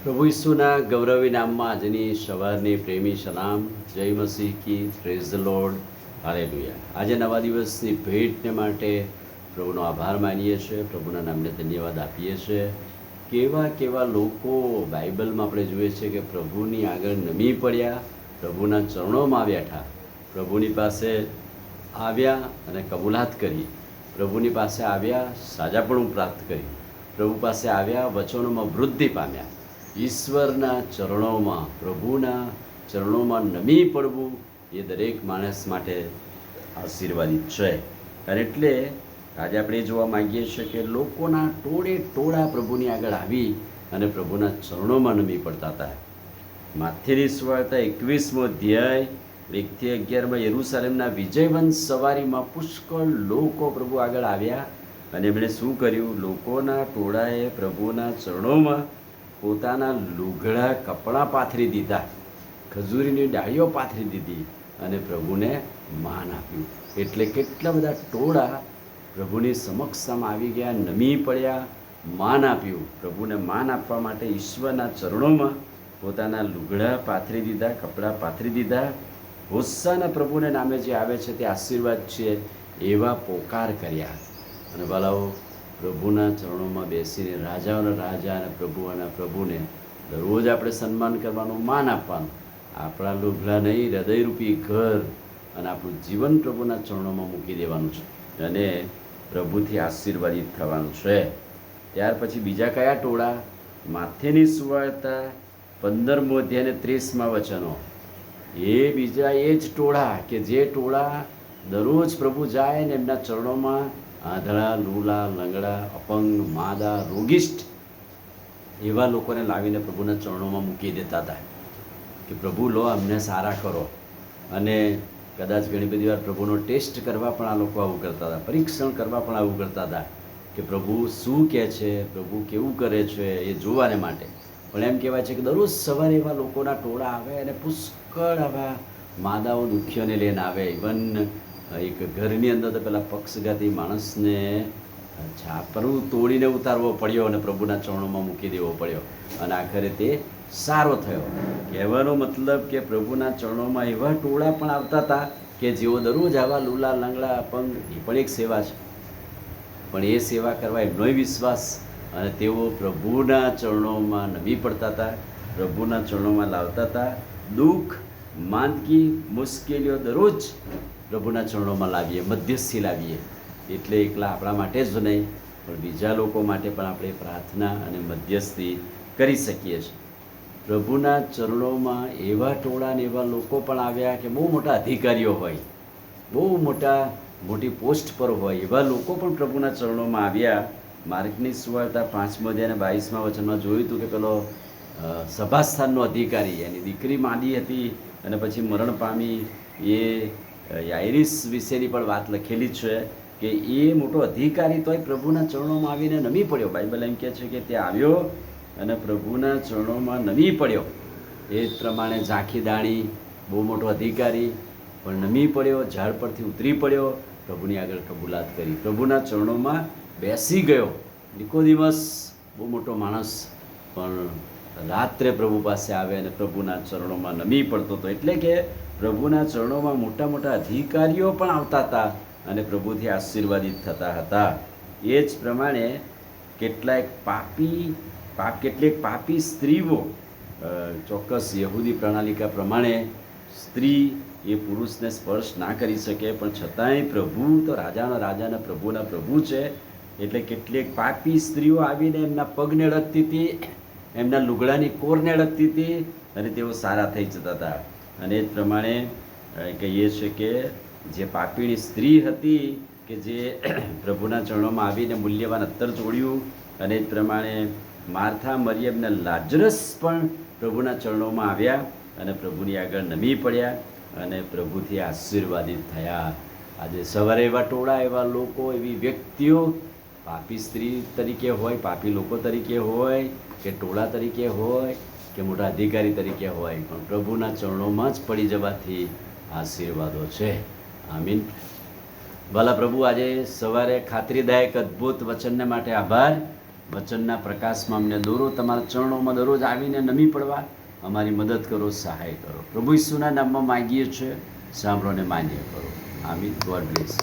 પ્રભુ ઈસુના ગૌરવી નામમાં આજની સવારની પ્રેમી સલામ. જય મસીહ કી, પ્રેઝ ધ લોર્ડ, હાલેલુયા. આજે નવા દિવસની ભેટને માટે પ્રભુનો આભાર માનીએ છીએ, પ્રભુના નામને ધન્યવાદ આપીએ છીએ. કેવા કેવા લોકો બાઇબલમાં આપણે જોઈએ છે કે પ્રભુની આગળ નમી પડ્યા, પ્રભુના ચરણોમાં બેઠા, પ્રભુની પાસે આવ્યા અને કબૂલાત કરી, પ્રભુની પાસે આવ્યા સાજાપણું પ્રાપ્ત કરી, પ્રભુ પાસે આવ્યા વચનોમાં વૃદ્ધિ પામ્યા. ઈશ્વરના ચરણોમાં, પ્રભુના ચરણોમાં નમી પડવું એ દરેક માણસ માટે આશીર્વાદિત છે. અને એટલે આજે આપણે જોવા માંગીએ છીએ કે લોકોના ટોળે ટોળા પ્રભુની આગળ આવી અને પ્રભુના ચરણોમાં નમી પડતા હતા. માથેની સુવાર્તા 21મો અધ્યાય 1-11 યરૂશાલેમના વિજયવંશ સવારીમાં પુષ્કળ લોકો પ્રભુ આગળ આવ્યા અને એમણે શું કર્યું? લોકોના ટોળાએ પ્રભુના ચરણોમાં પોતાના લુગડા કપડાં પાથરી દીધા, ખજૂરીની ડાળીઓ પાથરી દીધી અને પ્રભુને માન આપ્યું. એટલે કેટલા બધા ટોળા પ્રભુની સમક્ષમાં આવી ગયા, નમી પડ્યા, માન આપ્યું. પ્રભુને માન આપવા માટે ઈશ્વરના ચરણોમાં પોતાના લુગડા પાથરી દીધા, કપડાં પાથરી દીધા. હોસાના પ્રભુને નામે જે આવે છે તે આશીર્વાદ છે એવા પોકાર કર્યા. અને ભલાઓ, પ્રભુના ચરણોમાં બેસીને રાજાઓના રાજા અને પ્રભુને દરરોજ આપણે સન્માન કરવાનું, માન આપવાનું. આપણા લુગડા નહીં, હૃદયરૂપી ઘર અને આપણું જીવન પ્રભુના ચરણોમાં મૂકી દેવાનું છે અને પ્રભુથી આશીર્વાદિત થવાનું છે. ત્યાર પછી બીજા કયા ટોળા? માથેની સુવાર્તા 15મો અધ્યાય અને 30મા વચનો. એ બીજા એ જ ટોળા કે જે ટોળા દરરોજ પ્રભુ જાય ને એમના ચરણોમાં આંધળા, લૂલા, લંગડા, અપંગ, માદા, રોગિષ્ઠ એવા લોકોને લાવીને પ્રભુના ચરણોમાં મૂકી દેતા હતા કે પ્રભુ લો, અમને સારા કરો. અને કદાચ ઘણી બધી વાર પ્રભુનો ટેસ્ટ કરવા પણ આ લોકો આવું કરતા હતા, પરીક્ષણ કરવા પણ આવું કરતા હતા કે પ્રભુ શું કહે છે, પ્રભુ કેવું કરે છે એ જોવાને માટે. પણ એમ કહેવાય છે કે દરરોજ સવારે એવા લોકોના ટોળા આવે અને પુષ્કળ આવા માદાઓ, દુઃખીઓને લઈને આવે. ઇવન એક ઘરની અંદર તો પેલા પક્ષઘાતી માણસને છાપરું તોડીને ઉતારવો પડ્યો અને પ્રભુના ચરણોમાં મૂકી દેવો પડ્યો અને આખરે તે સારો થયો. કહેવાનો મતલબ કે પ્રભુના ચરણોમાં એવા ટોળા પણ આવતા હતા કે જેઓ દરરોજ આવા લૂલા, લંગડા, અપંગ, એ પણ એક સેવા છે, પણ એ સેવા કરવા એમનોય વિશ્વાસ અને તેઓ પ્રભુના ચરણોમાં નમી પડતા હતા, પ્રભુના ચરણોમાં લાવતા હતા. દુઃખ, માંદગી, મુશ્કેલીઓ દરરોજ પ્રભુના ચરણોમાં લાવીએ, મધ્યસ્થી લાવીએ. એટલે એકલા આપણા માટે જ નહીં પણ બીજા લોકો માટે પણ આપણે પ્રાર્થના અને મધ્યસ્થી કરી શકીએ છીએ. પ્રભુના ચરણોમાં એવા ટોળા ને એવા લોકો પણ આવ્યા કે બહુ મોટા અધિકારીઓ હોય, બહુ મોટી પોસ્ટ પર હોય, એવા લોકો પણ પ્રભુના ચરણોમાં આવ્યા. માર્કની સુવાર્તા 5મો અધ્યાય અને 22મા વચનમાં જોયું હતું કે પેલો સભાસ્થાનનો અધિકારી, એની દીકરી માંદી હતી અને પછી મરણ પામી. એ યાઇરિસ વિશેની પણ વાત લખેલી છે કે એ મોટો અધિકારી તોય પ્રભુના ચરણોમાં આવીને નમી પડ્યો. બાઇબલ એમ કહે છે કે તે આવ્યો અને પ્રભુના ચરણોમાં નમી પડ્યો. એ જ પ્રમાણે ઝાંખી દાણી, બહુ મોટો અધિકારી, પણ નમી પડ્યો, ઝાડ પરથી ઉતરી પડ્યો, પ્રભુની આગળ કબૂલાત કરી, પ્રભુના ચરણોમાં બેસી ગયો. નિકોદેમસ બહુ મોટો માણસ પણ રાત્રે પ્રભુ પાસે આવે અને પ્રભુના ચરણોમાં નમી પડતો હતો. એટલે કે પ્રભુના ચરણોમાં મોટા મોટા અધિકારીઓ પણ આવતા હતા અને પ્રભુથી આશીર્વાદિત થતા હતા. એ જ પ્રમાણે કેટલીક પાપી સ્ત્રીઓ, ચોક્કસ યહૂદી પ્રણાલિકા પ્રમાણે સ્ત્રી એ પુરુષને સ્પર્શ ના કરી શકે, પણ છતાંય પ્રભુ તો રાજાના રાજા અને પ્રભુના પ્રભુ છે. એટલે કેટલીક પાપી સ્ત્રીઓ આવીને એમના પગને અડકતી હતી, એમના લુગડાની કોરને અડકતી હતી અને તેઓ સારા થઈ જતા હતા. અને એ જ પ્રમાણે કહીએ છીએ કે જે પાપીની સ્ત્રી હતી કે જે પ્રભુના ચરણોમાં આવીને મૂલ્યવાન અત્તર ચોળ્યું, અને એ જ પ્રમાણે માર્થા, મરિયમ અને લાજરસ પણ પ્રભુના ચરણોમાં આવ્યા અને પ્રભુની આગળ નમી પડ્યા અને પ્રભુથી આશીર્વાદિત થયા. આજે સવારે એવા ટોળા, એવા લોકો, એવી વ્યક્તિઓ પાપી સ્ત્રી તરીકે હોય, પાપી લોકો તરીકે હોય કે ટોળા તરીકે હોય કે મોટા અધિકારી તરીકે હોય, પણ પ્રભુના ચરણોમાં જ પડી જવાથી આશીર્વાદો છે. આમીન. ભલા પ્રભુ, આજે સવારે ખાતરીદાયક અદ્ભુત વચનને માટે આભાર વચનના પ્રકાશમાં અમને દોરો, તમારા ચરણોમાં દરરોજ આવીને નમી પડવા અમારી મદદ કરો, સહાય કરો. પ્રભુ ઈસુના નામમાં માગીએ છીએ, સાંભળો ને માન્ય કરો. આમીન. God bless.